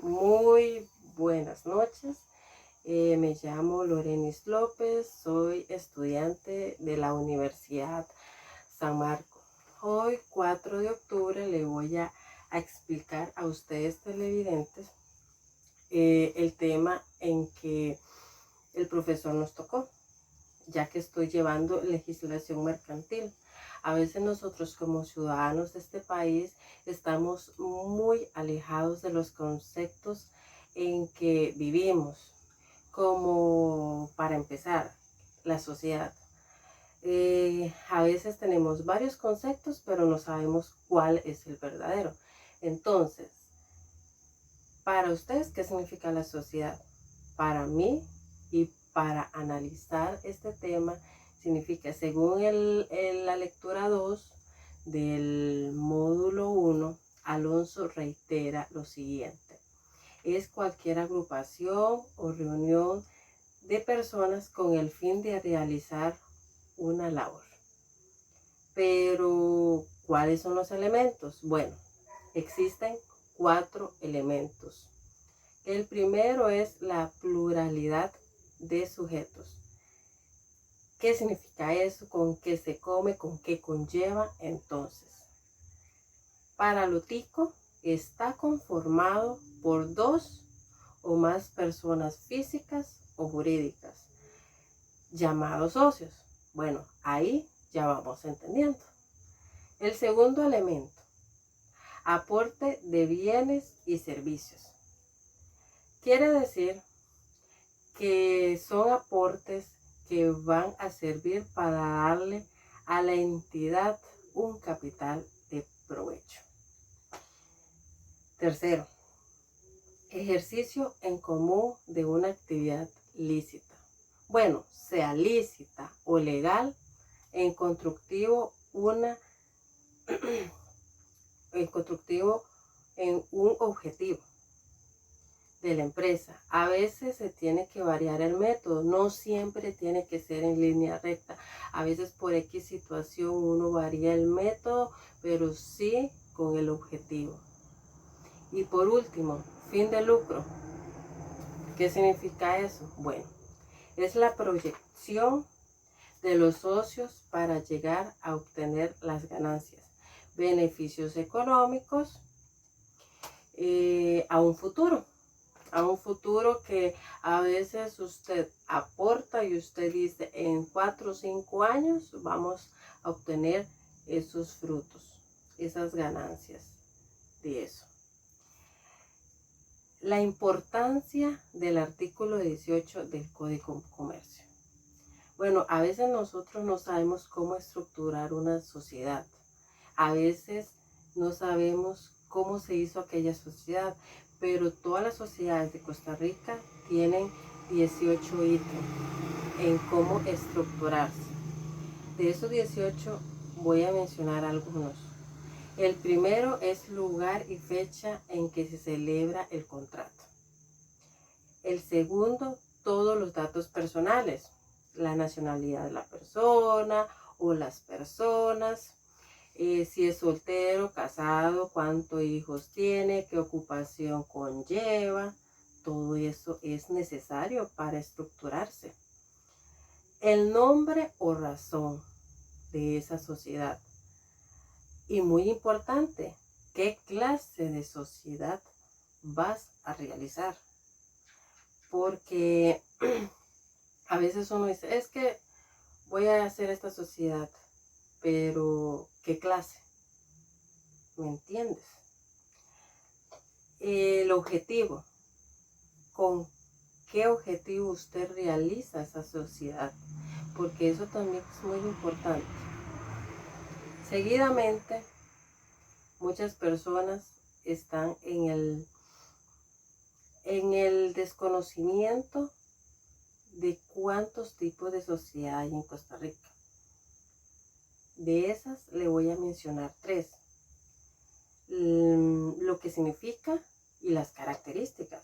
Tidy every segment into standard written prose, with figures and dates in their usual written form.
Muy buenas noches. Me llamo Lorenis López, soy estudiante de la Universidad San Marcos. Hoy, 4 de octubre, le voy a explicar a ustedes televidentes el tema en que el profesor nos tocó, ya que estoy llevando legislación mercantil. A veces nosotros como ciudadanos de este país estamos muy alejados de los conceptos en que vivimos, como para empezar, la sociedad. A veces tenemos varios conceptos, pero no sabemos cuál es el verdadero. Entonces, para ustedes, ¿qué significa la sociedad? Para mí y para analizar este tema, significa, según la lectura 2 del módulo 1, Alonso reitera lo siguiente: es cualquier agrupación o reunión de personas con el fin de realizar una labor. Pero, ¿cuáles son los elementos? Bueno, existen 4 elementos. El primero es la pluralidad de sujetos. ¿Qué significa eso? ¿Con qué se come? ¿Con qué conlleva? Entonces, para lo tico, está conformado por 2 o más personas físicas o jurídicas, llamados socios. Bueno, ahí ya vamos entendiendo. El segundo elemento, aporte de bienes y servicios. Quiere decir que son aportes que van a servir para darle a la entidad un capital de provecho. Tercero, ejercicio en común de una actividad lícita. Bueno, sea lícita o legal, en constructivo en un objetivo de la empresa. A veces se tiene que variar el método, no siempre tiene que ser en línea recta. A veces por X situación uno varía el método, pero sí con el objetivo. Y por último, fin de lucro. ¿Qué significa eso? Bueno, es la proyección de los socios para llegar a obtener las ganancias, beneficios económicos a un futuro que a veces usted aporta y usted dice en 4 o 5 años vamos a obtener esos frutos, esas ganancias de eso. La importancia del artículo 18 del Código de Comercio. Bueno, a veces nosotros no sabemos cómo estructurar una sociedad. A veces no sabemos cómo se hizo aquella sociedad, pero todas las sociedades de Costa Rica tienen 18 ítems en cómo estructurarse. De esos 18 voy a mencionar algunos. El primero es lugar y fecha en que se celebra el contrato. El segundo, todos los datos personales, la nacionalidad de la persona o las personas, si es soltero, casado, cuántos hijos tiene, qué ocupación conlleva. Todo eso es necesario para estructurarse. El nombre o razón de esa sociedad. Y muy importante, ¿qué clase de sociedad vas a realizar? Porque a veces uno dice, es que voy a hacer esta sociedad, pero ¿qué clase? ¿Me entiendes? El objetivo. ¿Con qué objetivo usted realiza esa sociedad? Porque eso también es muy importante. Seguidamente, muchas personas están en el desconocimiento de cuántos tipos de sociedad hay en Costa Rica. De esas le voy a mencionar 3. Lo que significa y las características.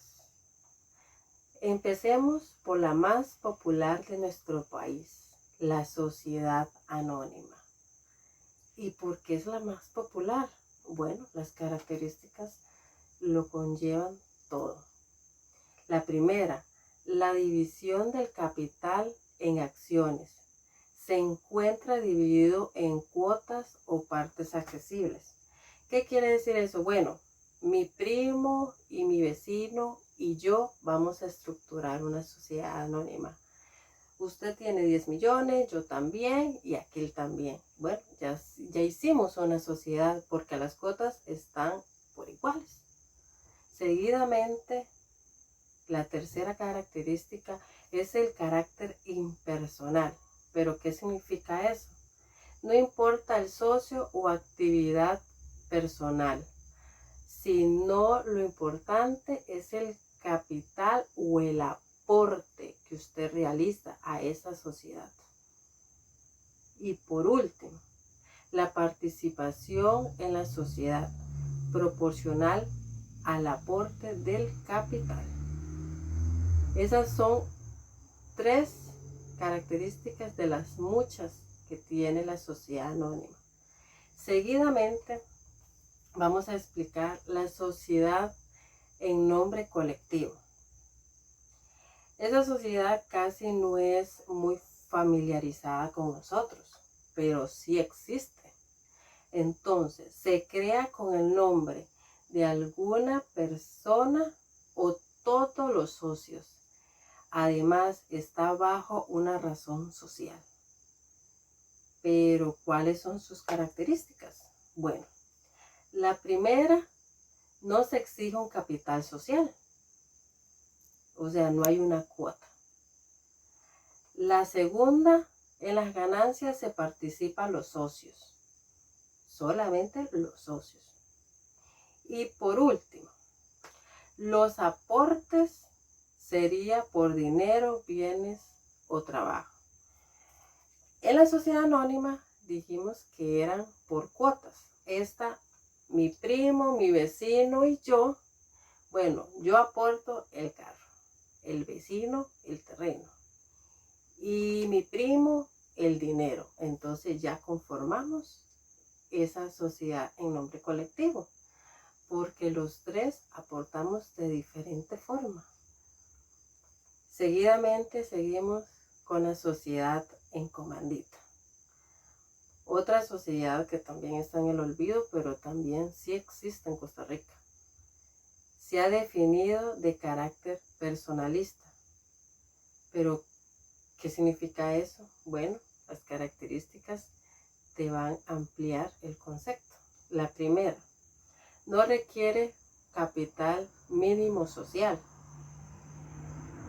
Empecemos por la más popular de nuestro país, la sociedad anónima. ¿Y por qué es la más popular? Bueno, las características lo conllevan todo. La primera, la división del capital en acciones. Se encuentra dividido en cuotas o partes accesibles. ¿Qué quiere decir eso? Bueno, mi primo y mi vecino y yo vamos a estructurar una sociedad anónima. Usted tiene 10 millones, yo también y aquel también. Bueno, ya hicimos una sociedad porque las cuotas están por iguales. Seguidamente, la tercera característica es el carácter impersonal. ¿Pero qué significa eso? No importa el socio o actividad personal, sino lo importante es el capital o el aporte que usted realiza a esa sociedad. Y por último, la participación en la sociedad proporcional al aporte del capital. Esas son 3 características de las muchas que tiene la sociedad anónima. Seguidamente vamos a explicar la sociedad en nombre colectivo. Esa sociedad casi no es muy familiarizada con nosotros, pero sí existe. Entonces, se crea con el nombre de alguna persona o todos los socios. Además, está bajo una razón social. Pero, ¿cuáles son sus características? Bueno, la primera, no se exige un capital social. O sea, no hay una cuota. La segunda, en las ganancias se participan los socios. Solamente los socios. Y por último, los aportes sería por dinero, bienes o trabajo. En la sociedad anónima dijimos que eran por cuotas. Mi primo, mi vecino y yo, bueno, yo aporto el carro, el vecino el terreno y mi primo el dinero. Entonces ya conformamos esa sociedad en nombre colectivo, porque los 3 aportamos de diferente forma. Seguidamente seguimos con la sociedad en comandita. Otra sociedad que también está en el olvido, pero también sí existe en Costa Rica. Se ha definido de carácter personalista. Pero, ¿qué significa eso? Bueno, las características te van a ampliar el concepto. La primera, no requiere capital mínimo social.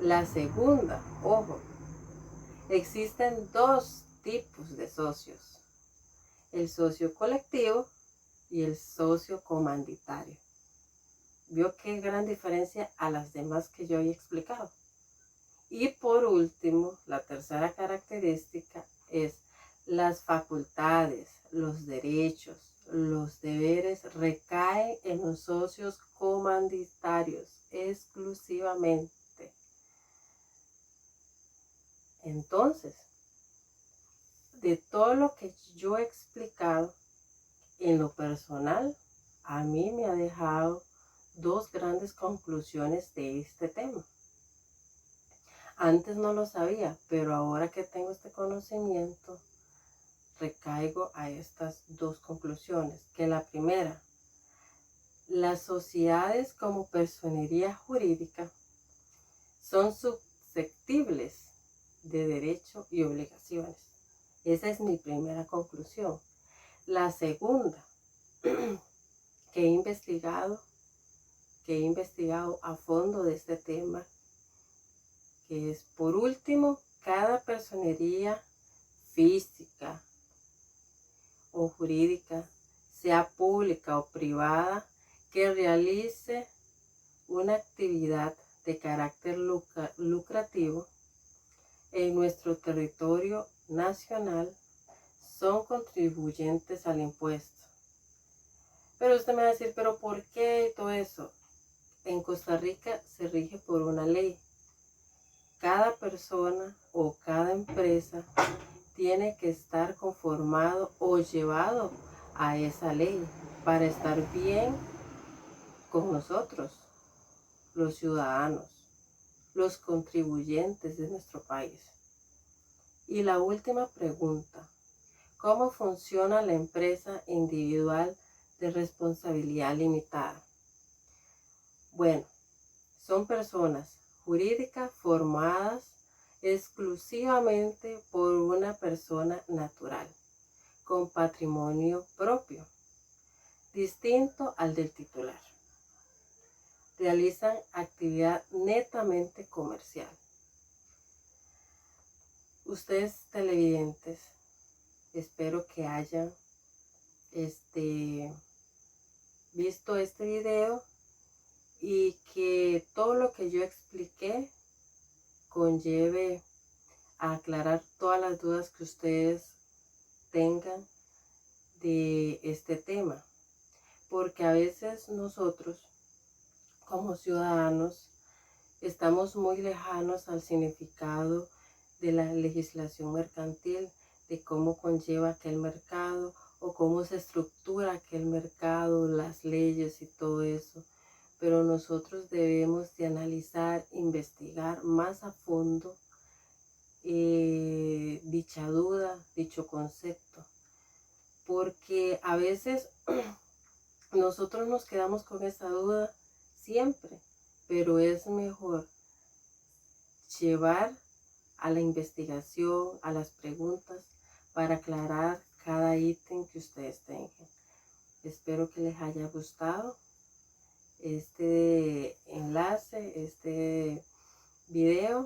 La segunda, ojo, existen 2 tipos de socios. El socio colectivo y el socio comanditario. ¿Vio qué gran diferencia a las demás que yo he explicado? Y por último, la tercera característica es las facultades, los derechos, los deberes recaen en los socios comanditarios exclusivamente. Entonces, de todo lo que yo he explicado, en lo personal, a mí me ha dejado 2 grandes conclusiones de este tema. Antes no lo sabía, pero ahora que tengo este conocimiento, recaigo a estas 2 conclusiones. Que la primera, las sociedades como personería jurídica son susceptibles de derecho y obligaciones. Esa es mi primera conclusión. La segunda, que he investigado a fondo de este tema, que es, por último, cada personería física o jurídica, sea pública o privada, que realice una actividad de carácter lucrativo en nuestro territorio nacional, son contribuyentes al impuesto. Pero usted me va a decir, ¿pero por qué todo eso? En Costa Rica se rige por una ley. Cada persona o cada empresa tiene que estar conformado o llevado a esa ley para estar bien con nosotros, los ciudadanos, los contribuyentes de nuestro país. Y la última pregunta, ¿cómo funciona la empresa individual de responsabilidad limitada? Bueno, son personas jurídicas formadas exclusivamente por una persona natural, con patrimonio propio, distinto al del titular. Realizan actividad netamente comercial. Ustedes televidentes, espero que hayan visto este video y que todo lo que yo expliqué conlleve a aclarar todas las dudas que ustedes tengan de este tema, porque a veces nosotros como ciudadanos estamos muy lejanos al significado de la legislación mercantil, de cómo conlleva aquel mercado o cómo se estructura aquel mercado, las leyes y todo eso. Pero nosotros debemos de analizar, investigar más a fondo dicha duda, dicho concepto, porque a veces nosotros nos quedamos con esa duda siempre, pero es mejor llevar a la investigación, a las preguntas, para aclarar cada ítem que ustedes tengan. Espero que les haya gustado este enlace, este video.